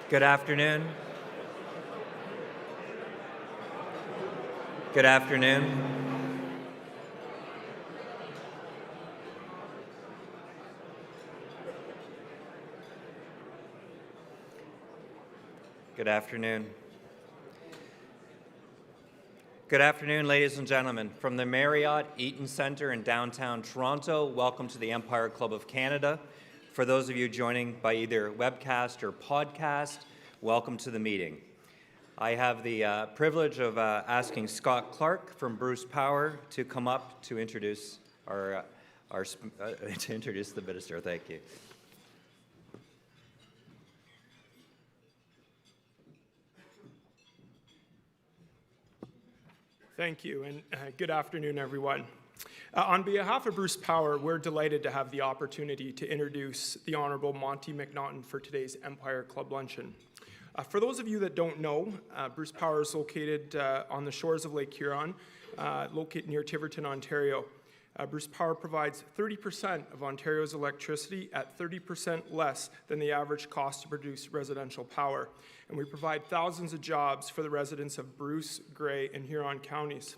Good afternoon. Good afternoon. Good afternoon. Good afternoon, ladies and gentlemen. From the Marriott Eaton Centre in downtown Toronto, welcome to the Empire Club of Canada. For those of you joining by either webcast or podcast, welcome to the meeting. I have the privilege of asking Scott Clark from Bruce Power to come up to introduce the minister. Thank you. Thank you, and good afternoon, everyone. On behalf of Bruce Power, we're delighted to have the opportunity to introduce the Honourable Monte McNaughton for today's Empire Club Luncheon. For those of you that don't know, Bruce Power is located on the shores of Lake Huron, located near Tiverton, Ontario. Bruce Power provides 30% of Ontario's electricity at 30% less than the average cost to produce residential power. And we provide thousands of jobs for the residents of Bruce, Grey, and Huron counties.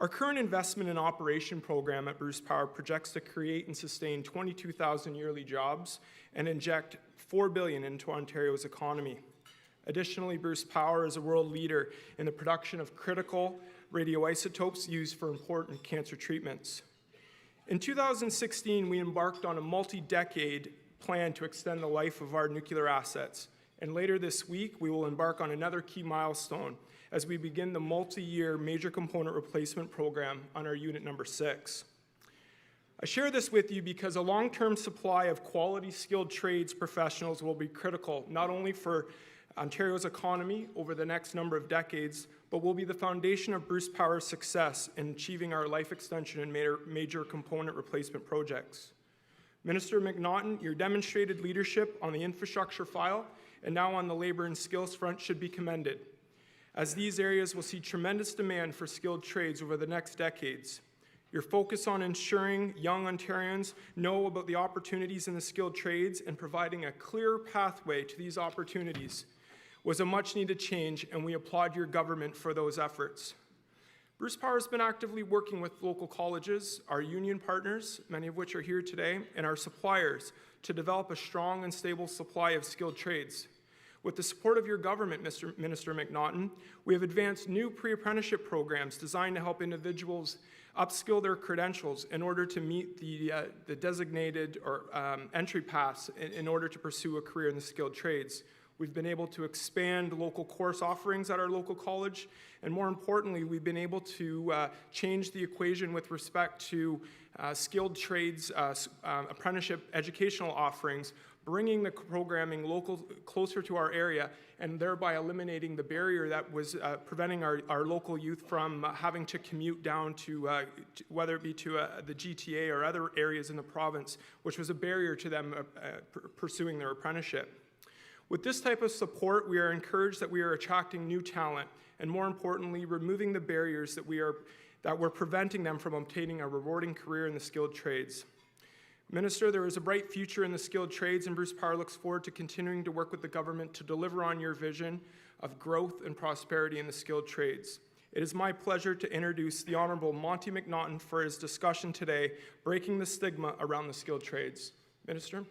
Our current investment and operation program at Bruce Power projects to create and sustain 22,000 yearly jobs and inject $4 billion into Ontario's economy. Additionally, Bruce Power is a world leader in the production of critical radioisotopes used for important cancer treatments. In 2016, we embarked on a multi-decade plan to extend the life of our nuclear assets. And later this week, we will embark on another key milestone as we begin the multi-year major component replacement program on our unit number 6. I share this with you because a long-term supply of quality skilled trades professionals will be critical, not only for Ontario's economy over the next number of decades, but will be the foundation of Bruce Power's success in achieving our life extension and major component replacement projects. Minister McNaughton, your demonstrated leadership on the infrastructure file and now on the labor and skills front should be commended, as these areas will see tremendous demand for skilled trades over the next decades. Your focus on ensuring young Ontarians know about the opportunities in the skilled trades and providing a clear pathway to these opportunities was a much-needed change, and we applaud your government for those efforts. Bruce Power has been actively working with local colleges, our union partners, many of which are here today, and our suppliers to develop a strong and stable supply of skilled trades. With the support of your government, Minister McNaughton, we have advanced new pre-apprenticeship programs designed to help individuals upskill their credentials in order to meet the designated or entry paths in order to pursue a career in the skilled trades. We've been able to expand local course offerings at our local college, and more importantly, we've been able to change the equation with respect to skilled trades apprenticeship educational offerings, bringing the programming closer to our area, and thereby eliminating the barrier that was preventing our local youth from having to commute down to, whether it be to the GTA or other areas in the province, which was a barrier to them pursuing their apprenticeship. With this type of support, we are encouraged that we are attracting new talent, and more importantly, removing the barriers that were preventing them from obtaining a rewarding career in the skilled trades. Minister, there is a bright future in the skilled trades, and Bruce Power looks forward to continuing to work with the government to deliver on your vision of growth and prosperity in the skilled trades. It is my pleasure to introduce the Honourable Monte McNaughton for his discussion today, Breaking the Stigma Around the Skilled Trades. Minister.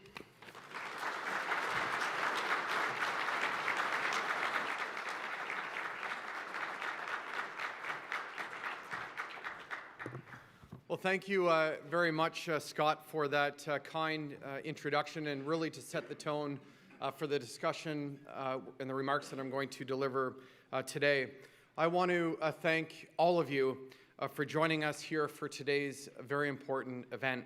Well, thank you very much, Scott, for that kind introduction, and really to set the tone for the discussion and the remarks that I'm going to deliver today. I want to thank all of you for joining us here for today's very important event.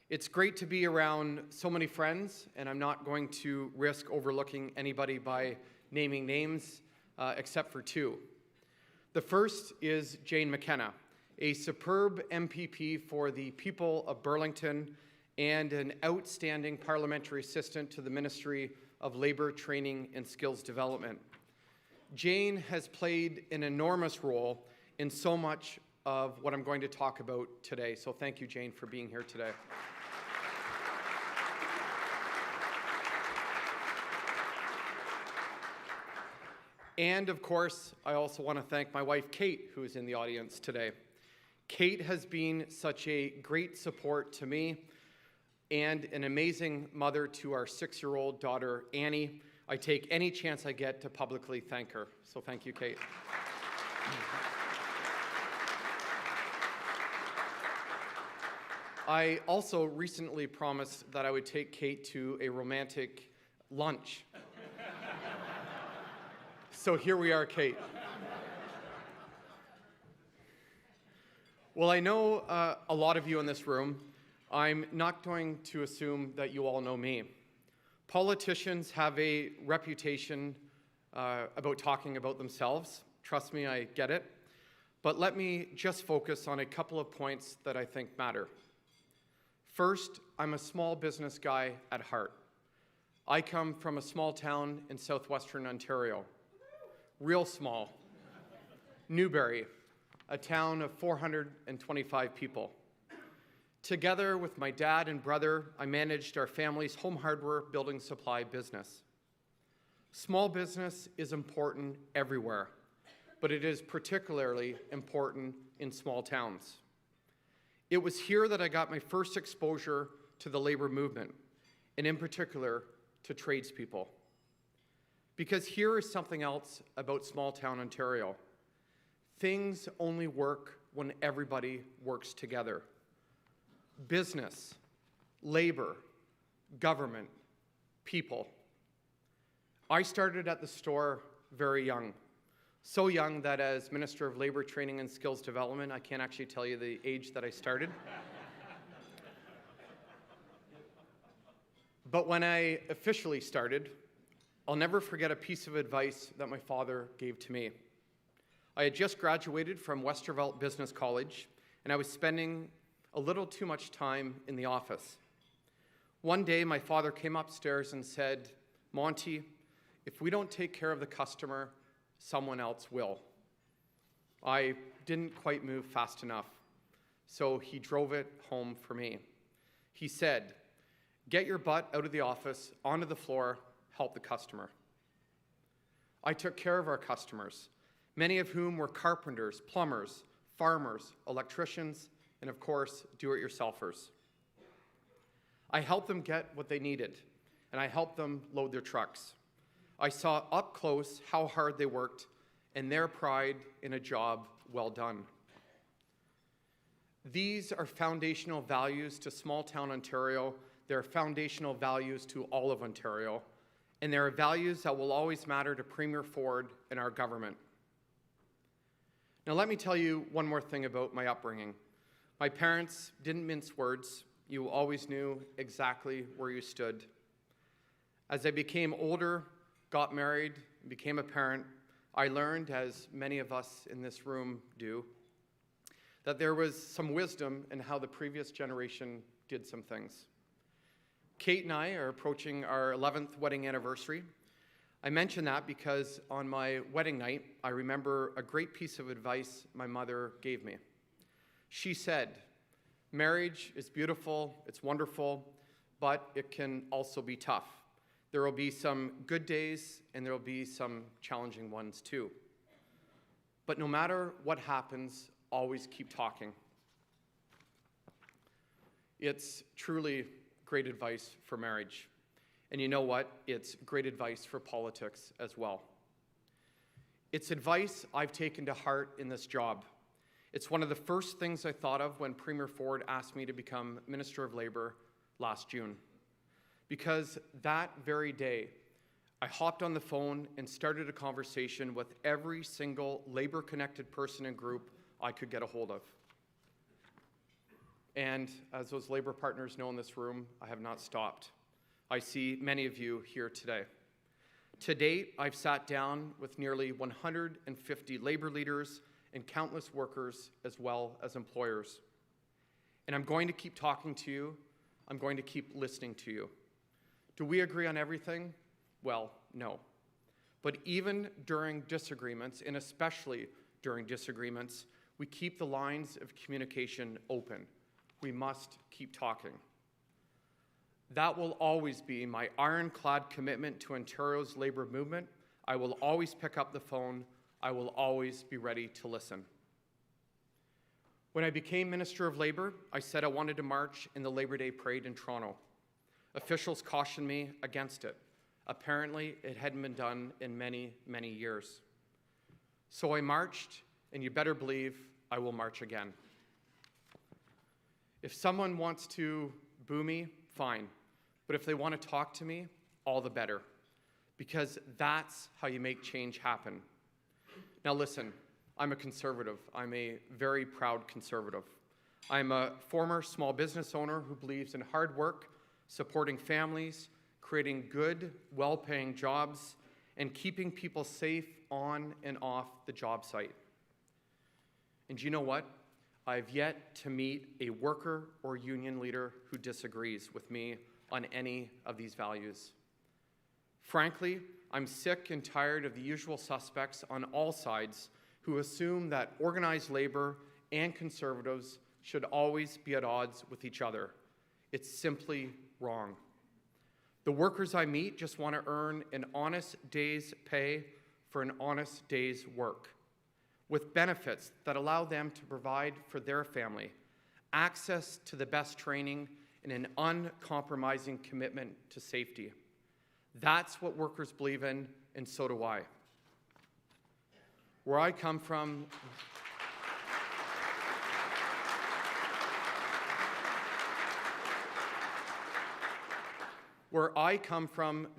It's great to be around so many friends, and I'm not going to risk overlooking anybody by naming names except for two. The first is Jane McKenna, a superb MPP for the people of Burlington and an outstanding parliamentary assistant to the Ministry of Labour, Training and Skills Development. Jane has played an enormous role in so much of what I'm going to talk about today. So thank you, Jane, for being here today. And of course, I also want to thank my wife, Kate, who is in the audience today. Kate has been such a great support to me and an amazing mother to our 6-year-old daughter, Annie. I take any chance I get to publicly thank her. So thank you, Kate. I also recently promised that I would take Kate to a romantic lunch. So here we are, Kate. Well, I know a lot of you in this room. I'm not going to assume that you all know me. Politicians have a reputation about talking about themselves. Trust me, I get it. But let me just focus on a couple of points that I think matter. First, I'm a small business guy at heart. I come from a small town in Southwestern Ontario. Real small. Newbury, a town of 425 people. Together with my dad and brother, I managed our family's home hardware building supply business. Small business is important everywhere, but it is particularly important in small towns. It was here that I got my first exposure to the labor movement, and in particular, to tradespeople. Because here is something else about small town Ontario. Things only work when everybody works together. Business, labor, government, people. I started at the store very young. So young that as Minister of Labor, Training and Skills Development, I can't actually tell you the age that I started. But when I officially started, I'll never forget a piece of advice that my father gave to me. I had just graduated from Westervelt Business College, and I was spending a little too much time in the office. One day, my father came upstairs and said, "Monty, if we don't take care of the customer, someone else will." I didn't quite move fast enough, so he drove it home for me. He said, "Get your butt out of the office, onto the floor, help the customer." I took care of our customers, many of whom were carpenters, plumbers, farmers, electricians, and of course, do-it-yourselfers. I helped them get what they needed, and I helped them load their trucks. I saw up close how hard they worked and their pride in a job well done. These are foundational values to small-town Ontario. They're foundational values to all of Ontario, and they're values that will always matter to Premier Ford and our government. Now, let me tell you one more thing about my upbringing. My parents didn't mince words. You always knew exactly where you stood. As I became older, got married, became a parent, I learned, as many of us in this room do, that there was some wisdom in how the previous generation did some things. Kate and I are approaching our 11th wedding anniversary. I mention that because on my wedding night, I remember a great piece of advice my mother gave me. She said, "Marriage is beautiful, it's wonderful, but it can also be tough. There will be some good days and there will be some challenging ones too. But no matter what happens, always keep talking." It's truly great advice for marriage. And you know what? It's great advice for politics as well. It's advice I've taken to heart in this job. It's one of the first things I thought of when Premier Ford asked me to become Minister of Labour last June. Because that very day, I hopped on the phone and started a conversation with every single Labour-connected person and group I could get a hold of. And as those Labour partners know in this room, I have not stopped. I see many of you here today. To date, I've sat down with nearly 150 Labour leaders and countless workers as well as employers. And I'm going to keep talking to you. I'm going to keep listening to you. Do we agree on everything? Well, no. But even during disagreements, and especially during disagreements, we keep the lines of communication open. We must keep talking. That will always be my ironclad commitment to Ontario's labour movement I will always pick up the phone. I will always be ready to listen. When I became Minister of Labour, I said I wanted to march in the Labour Day Parade in Toronto. Officials cautioned me against it. Apparently, it hadn't been done in many, many years. So I marched, and you better believe I will march again. If someone wants to boo me, fine. But if they want to talk to me, all the better. Because that's how you make change happen. Now listen, I'm a conservative. I'm a very proud conservative. I'm a former small business owner who believes in hard work, supporting families, creating good, well-paying jobs, and keeping people safe on and off the job site. And you know what? I've yet to meet a worker or union leader who disagrees with me on any of these values. Frankly, I'm sick and tired of the usual suspects on all sides who assume that organized labor and conservatives should always be at odds with each other. It's simply wrong. The workers I meet just want to earn an honest day's pay for an honest day's work, with benefits that allow them to provide for their family, access to the best training, and an uncompromising commitment to safety. That's what workers believe in, and so do I. Where I come from,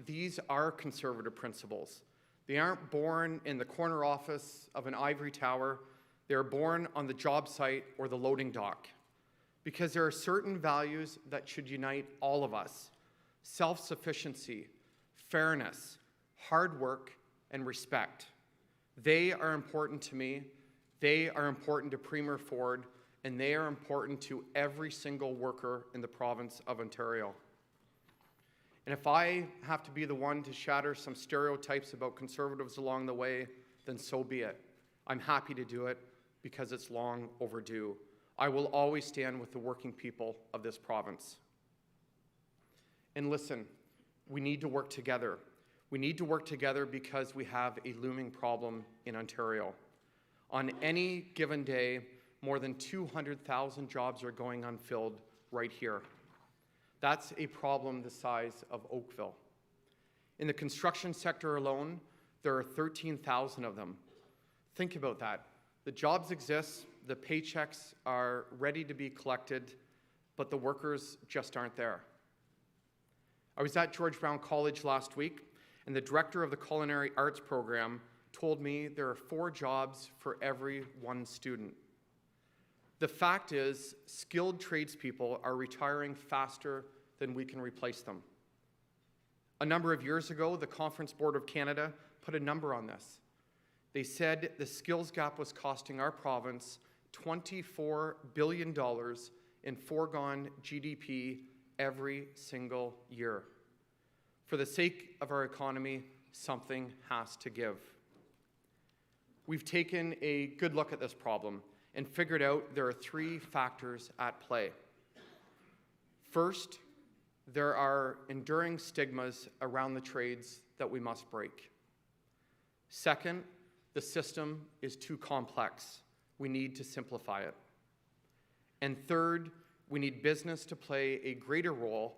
these are conservative principles. They aren't born in the corner office of an ivory tower. They're born on the job site or the loading dock. Because there are certain values that should unite all of us: self-sufficiency, fairness, hard work, and respect. They are important to me. They are important to Premier Ford, and they are important to every single worker in the province of Ontario. And if I have to be the one to shatter some stereotypes about conservatives along the way, then so be it. I'm happy to do it because it's long overdue. I will always stand with the working people of this province. And listen, we need to work together. We need to work together because we have a looming problem in Ontario. On any given day, more than 200,000 jobs are going unfilled right here. That's a problem the size of Oakville. In the construction sector alone, there are 13,000 of them. Think about that. The jobs exist, the paychecks are ready to be collected, but the workers just aren't there. I was at George Brown College last week, and the director of the Culinary Arts program told me there are 4 jobs for every 1 student. The fact is, skilled tradespeople are retiring faster than we can replace them. A number of years ago, the Conference Board of Canada put a number on this. They said the skills gap was costing our province $24 billion in foregone GDP every single year. For the sake of our economy, something has to give. We've taken a good look at this problem and figured out there are 3 factors at play. First, there are enduring stigmas around the trades that we must break. Second, the system is too complex. We need to simplify it. And third, we need business to play a greater role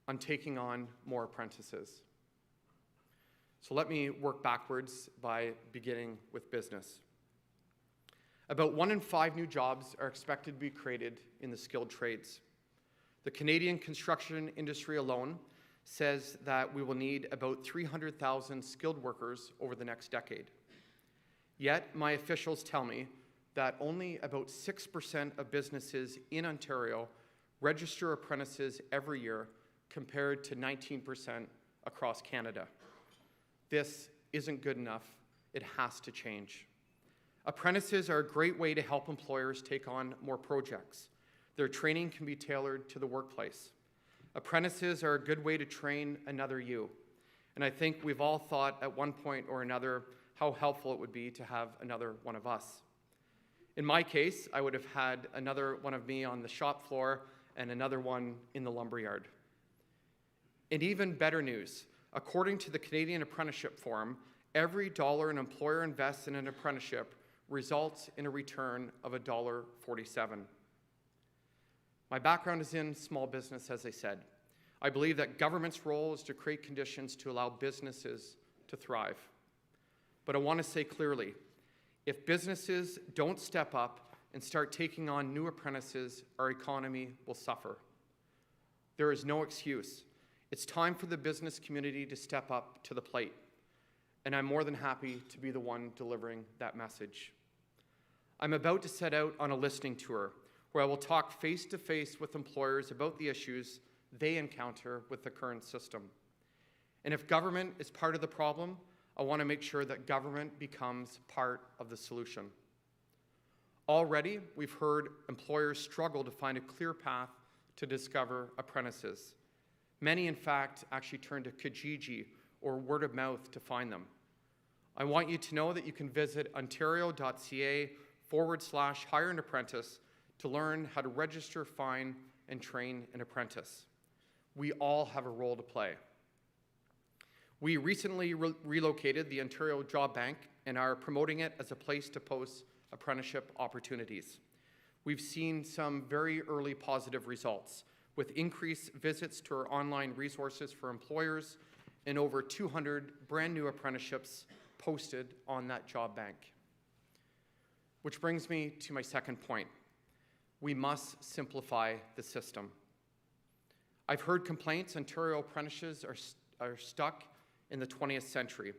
on taking on more apprentices. So let me work backwards by beginning with business. About 1 in 5 new jobs are expected to be created in the skilled trades. The Canadian construction industry alone says that we will need about 300,000 skilled workers over the next decade. Yet, my officials tell me that only about 6% of businesses in Ontario register apprentices every year, compared to 19% across Canada. This isn't good enough. It has to change. Apprentices are a great way to help employers take on more projects. Their training can be tailored to the workplace. Apprentices are a good way to train another you. And I think we've all thought at one point or another how helpful it would be to have another one of us. In my case, I would have had another one of me on the shop floor and another one in the lumberyard. And even better news, according to the Canadian Apprenticeship Forum, every dollar an employer invests in an apprenticeship results in a return of $1.47. My background is in small business, as I said. I believe that government's role is to create conditions to allow businesses to thrive. But I want to say clearly, if businesses don't step up and start taking on new apprentices, our economy will suffer. There is no excuse. It's time for the business community to step up to the plate, and I'm more than happy to be the one delivering that message. I'm about to set out on a listening tour where I will talk face-to-face with employers about the issues they encounter with the current system. And if government is part of the problem, I want to make sure that government becomes part of the solution. Already, we've heard employers struggle to find a clear path to discover apprentices. Many, in fact, actually turn to Kijiji or word of mouth to find them. I want you to know that you can visit ontario.ca/hire an apprentice to learn how to register, find, and train an apprentice. We all have a role to play. We recently relocated the Ontario Job Bank and are promoting it as a place to post apprenticeship opportunities. We've seen some very early positive results, with increased visits to our online resources for employers and over 200 brand new apprenticeships posted on that job bank. Which brings me to my second point. We must simplify the system. I've heard complaints Ontario apprentices are stuck in the 20th century,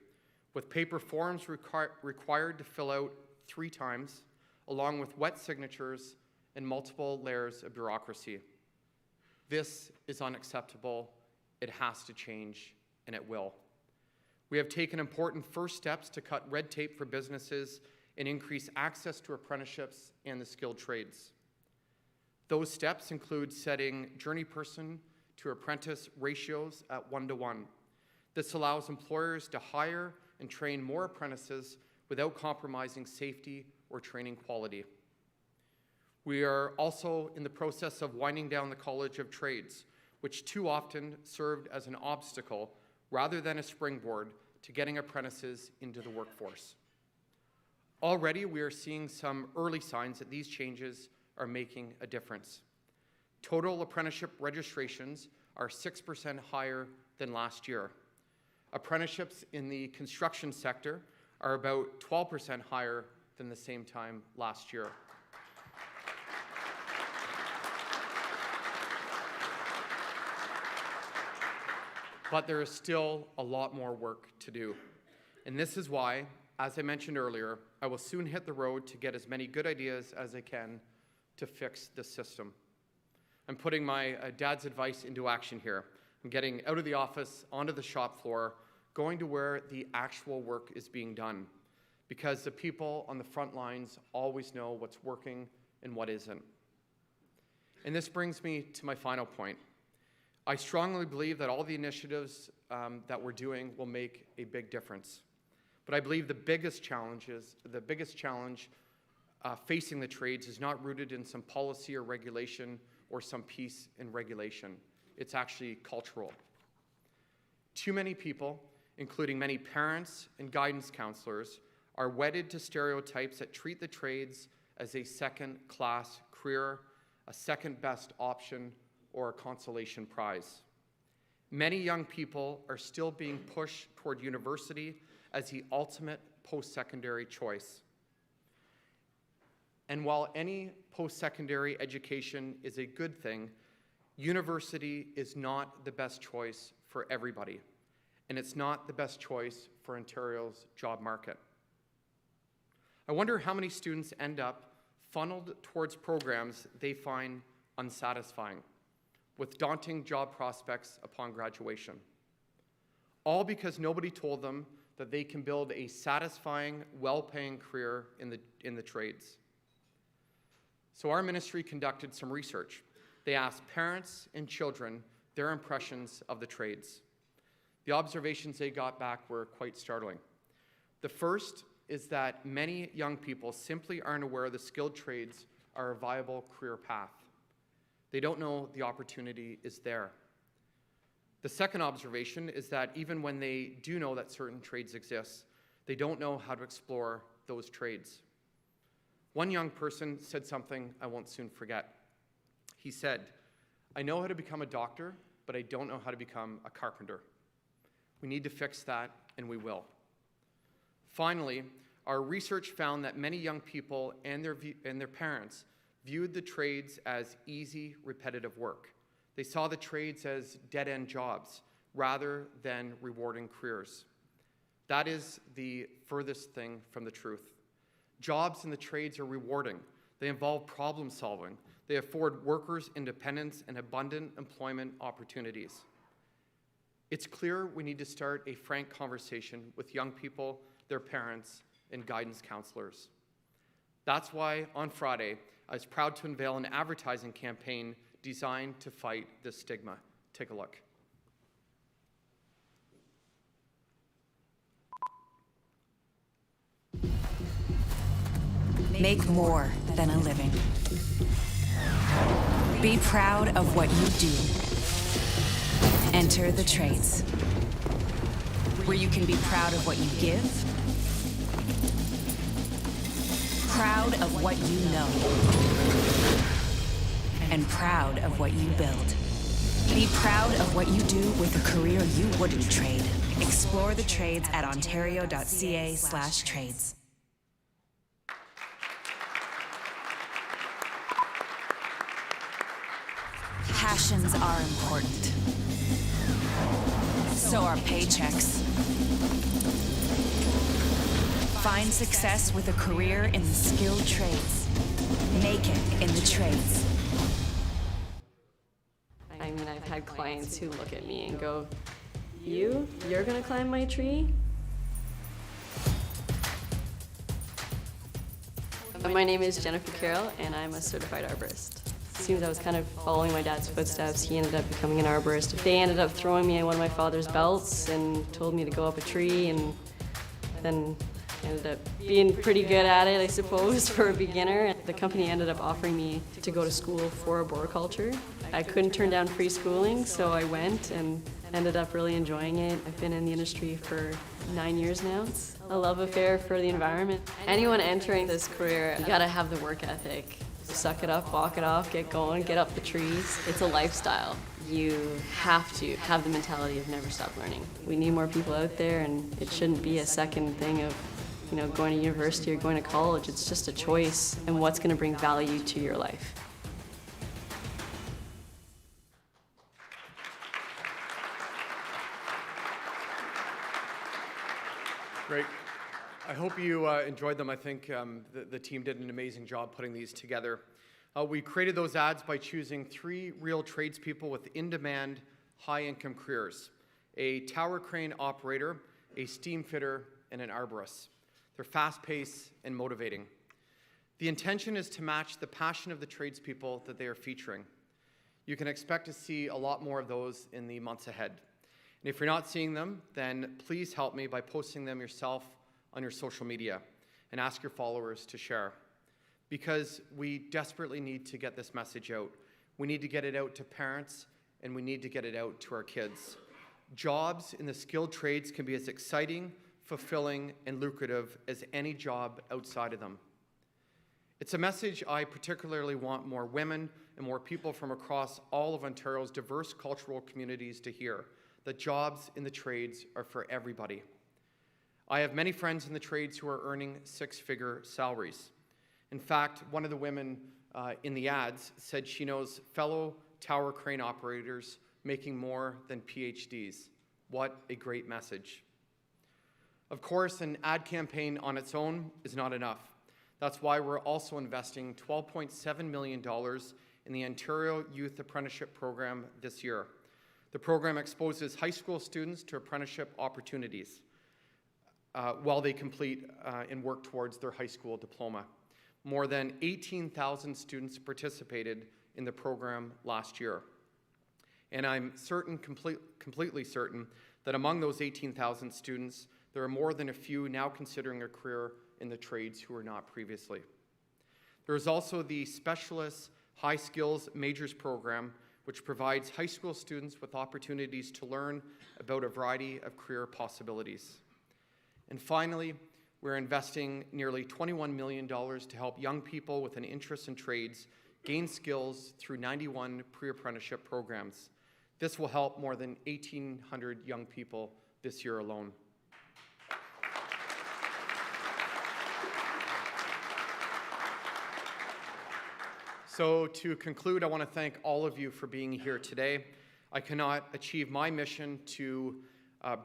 with paper forms required to fill out 3 times, along with wet signatures and multiple layers of bureaucracy. This is unacceptable. It has to change, and it will. We have taken important first steps to cut red tape for businesses and increase access to apprenticeships and the skilled trades. Those steps include setting journey person to apprentice ratios at 1:1. This allows employers to hire and train more apprentices without compromising safety or training quality. We are also in the process of winding down the College of Trades, which too often served as an obstacle rather than a springboard to getting apprentices into the workforce. Already, we are seeing some early signs that these changes are making a difference. Total apprenticeship registrations are 6% higher than last year. Apprenticeships in the construction sector are about 12% higher than the same time last year. But there is still a lot more work to do. And this is why, as I mentioned earlier, I will soon hit the road to get as many good ideas as I can to fix the system. I'm putting my dad's advice into action here. I'm getting out of the office, onto the shop floor, going to where the actual work is being done, because the people on the front lines always know what's working and what isn't. And this brings me to my final point. I strongly believe that all the initiatives that we're doing will make a big difference. But I believe the biggest challenge facing the trades is not rooted in some policy or regulation or some piece in regulation. It's actually cultural. Too many people, including many parents and guidance counselors, are wedded to stereotypes that treat the trades as a second-class career, a second-best option, or a consolation prize. Many young people are still being pushed toward university as the ultimate post-secondary choice. And while any post-secondary education is a good thing, university is not the best choice for everybody, and it's not the best choice for Ontario's job market. I wonder how many students end up funneled towards programs they find unsatisfying, with daunting job prospects upon graduation. All because nobody told them that they can build a satisfying, well-paying career in the trades. So our ministry conducted some research. They asked parents and children their impressions of the trades. The observations they got back were quite startling. The first is that many young people simply aren't aware the skilled trades are a viable career path. They don't know the opportunity is there. The second observation is that even when they do know that certain trades exist, They don't know how to explore those trades. One young person said something I won't soon forget. He said, "I know how to become a doctor, but I don't know how to become a carpenter." We need to fix that, and we will. Finally, our research found that many young people and their parents viewed the trades as easy, repetitive work. They saw the trades as dead-end jobs rather than rewarding careers. That is the furthest thing from the truth. Jobs in the trades are rewarding. They involve problem solving. They afford workers independence and abundant employment opportunities. It's clear we need to start a frank conversation with young people, their parents, and guidance counselors. That's why on Friday, I was proud to unveil an advertising campaign designed to fight this stigma. Take a look. Make more than a living. Be proud of what you do. Enter the trades, where you can be proud of what you give, proud of what you know, and proud of what you build. Be proud of what you do with a career you wouldn't trade. Explore the trades at ontario.ca/trades. Passions are important. So are paychecks. Find success with a career in the skilled trades. Make it in the trades. I mean, I've had clients who look at me and go, You're gonna climb my tree? My name is Jennifer Carroll, and I'm a certified arborist. As soon as I was kind of following my dad's footsteps, he ended up becoming an arborist. They ended up throwing me in one of my father's belts and told me to go up a tree, and then ended up being pretty good at it, I suppose, for a beginner. The company ended up offering me to go to school for arboriculture. I couldn't turn down free schooling, so I went and ended up really enjoying it. I've been in the industry for 9 years now. It's a love affair for the environment. Anyone entering this career, you gotta have the work ethic. Suck it up, walk it off, get going, get up the trees. It's a lifestyle. You have to have the mentality of never stop learning. We need more people out there, and it shouldn't be a second thing of, going to university or going to college. It's just a choice and what's going to bring value to your life. Great. I hope you enjoyed them. I think the team did an amazing job putting these together. We created those ads by choosing 3 real tradespeople with in-demand, high-income careers: a tower crane operator, a steam fitter, and an arborist. They're fast-paced and motivating. The intention is to match the passion of the tradespeople that they are featuring. You can expect to see a lot more of those in the months ahead. And if you're not seeing them, then please help me by posting them yourself on your social media and ask your followers to share. Because we desperately need to get this message out. We need to get it out to parents, and we need to get it out to our kids. Jobs in the skilled trades can be as exciting, fulfilling, and lucrative as any job outside of them. It's a message I particularly want more women and more people from across all of Ontario's diverse cultural communities to hear, that jobs in the trades are for everybody. I have many friends in the trades who are earning 6-figure salaries. In fact, one of the women in the ads said she knows fellow tower crane operators making more than PhDs. What a great message. Of course, an ad campaign on its own is not enough. That's why we're also investing $12.7 million in the Ontario Youth Apprenticeship Program this year. The program exposes high school students to apprenticeship opportunities while they complete and work towards their high school diploma. More than 18,000 students participated in the program last year. And I'm completely certain that among those 18,000 students, there are more than a few now considering a career in the trades who were not previously. There is also the Specialist High Skills Majors Program, which provides high school students with opportunities to learn about a variety of career possibilities. And finally, we're investing nearly $21 million to help young people with an interest in trades gain skills through 91 pre-apprenticeship programs. This will help more than 1,800 young people this year alone. So to conclude, I want to thank all of you for being here today. I cannot achieve my mission to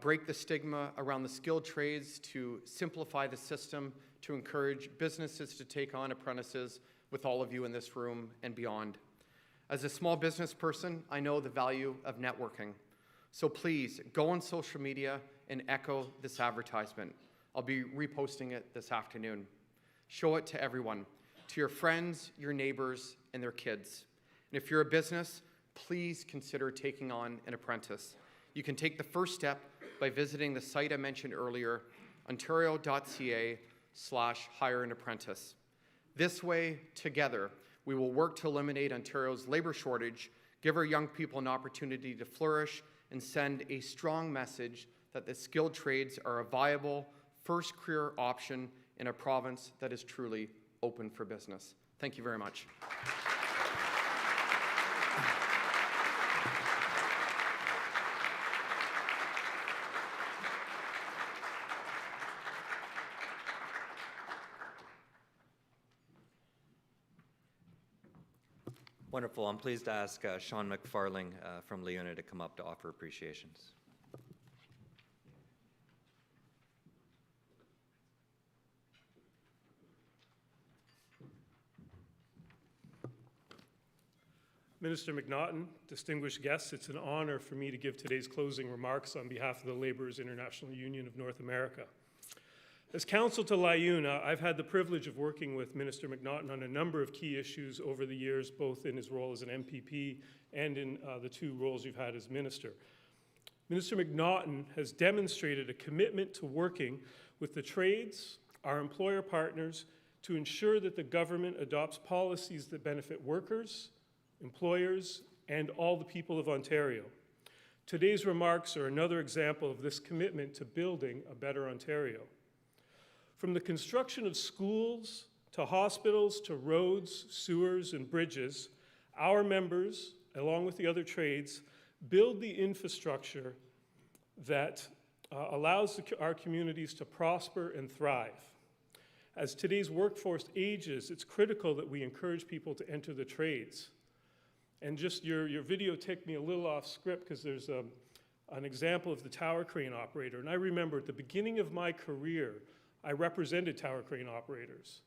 break the stigma around the skilled trades, to simplify the system, to encourage businesses to take on apprentices with all of you in this room and beyond. As a small business person, I know the value of networking. So please go on social media and echo this advertisement. I'll be reposting it this afternoon. Show it to everyone, to your friends, your neighbors, and their kids. And if you're a business, please consider taking on an apprentice. You can take the first step by visiting the site I mentioned earlier, ontario.ca/hire-an-apprentice. This way, together, we will work to eliminate Ontario's labour shortage, give our young people an opportunity to flourish, and send a strong message that the skilled trades are a viable first career option in a province that is truly open for business. Thank you very much. Wonderful. I'm pleased to ask Sean McFarling from LiUNA to come up to offer appreciations. Minister McNaughton, distinguished guests, it's an honor for me to give today's closing remarks on behalf of the Labourers International Union of North America. As counsel to LiUNA, I've had the privilege of working with Minister McNaughton on a number of key issues over the years, both in his role as an MPP and in the two roles you've had as minister. Minister McNaughton has demonstrated a commitment to working with the trades, our employer partners, to ensure that the government adopts policies that benefit workers, employers, and all the people of Ontario. Today's remarks are another example of this commitment to building a better Ontario. From the construction of schools, to hospitals, to roads, sewers, and bridges, our members, along with the other trades, build the infrastructure that allows our communities to prosper and thrive. As today's workforce ages, it's critical that we encourage people to enter the trades. And just your video took me a little off script because there's an example of the tower crane operator. And I remember at the beginning of my career, I represented tower crane operators.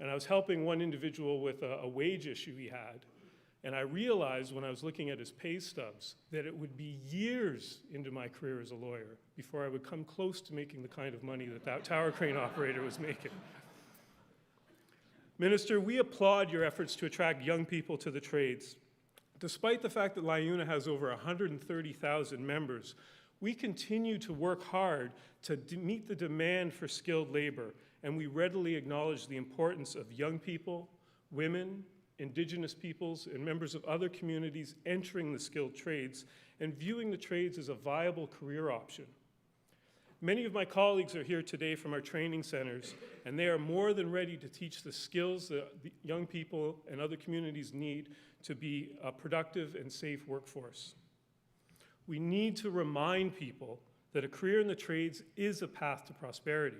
And I was helping one individual with a wage issue he had. And I realized when I was looking at his pay stubs that it would be years into my career as a lawyer before I would come close to making the kind of money that that tower crane operator was making. Minister, we applaud your efforts to attract young people to the trades. Despite the fact that LiUNA has over 130,000 members, we continue to work hard to meet the demand for skilled labor, and we readily acknowledge the importance of young people, women, Indigenous peoples, and members of other communities entering the skilled trades and viewing the trades as a viable career option. Many of my colleagues are here today from our training centers, and they are more than ready to teach the skills that the young people and other communities need to be a productive and safe workforce. We need to remind people that a career in the trades is a path to prosperity.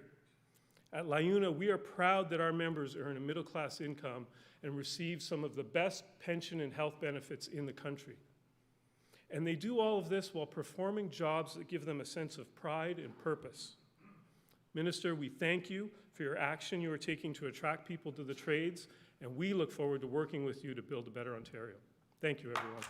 At LiUNA, we are proud that our members earn a middle-class income and receive some of the best pension and health benefits in the country. And they do all of this while performing jobs that give them a sense of pride and purpose. Minister, we thank you for your action you are taking to attract people to the trades, and we look forward to working with you to build a better Ontario. Thank you, everyone.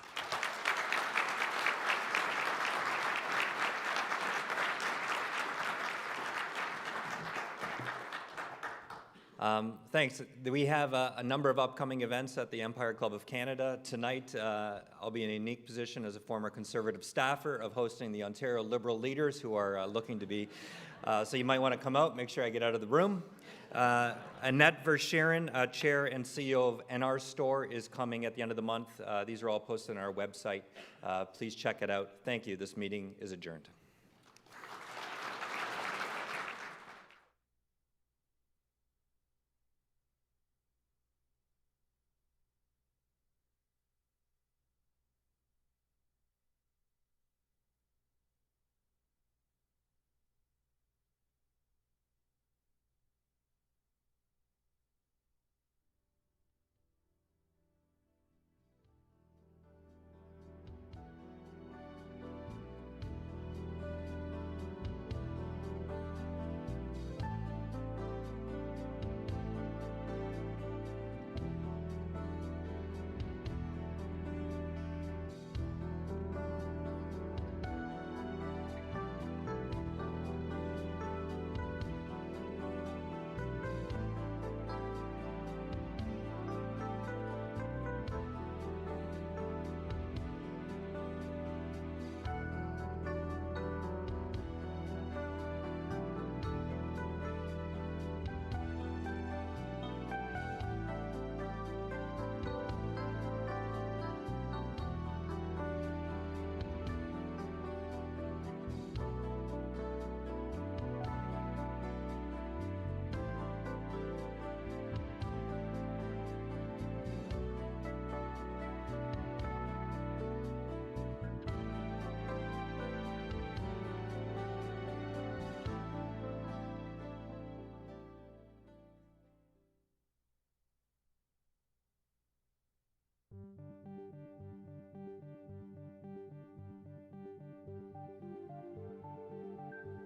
Thanks. We have a number of upcoming events at the Empire Club of Canada. Tonight, I'll be in a unique position as a former Conservative staffer of hosting the Ontario Liberal leaders who are looking to be, so you might want to come out, make sure I get out of the room. Annette Verscheren, Chair and CEO of NR Store, is coming at the end of the month. These are all posted on our website. Please check it out. Thank you. This meeting is adjourned.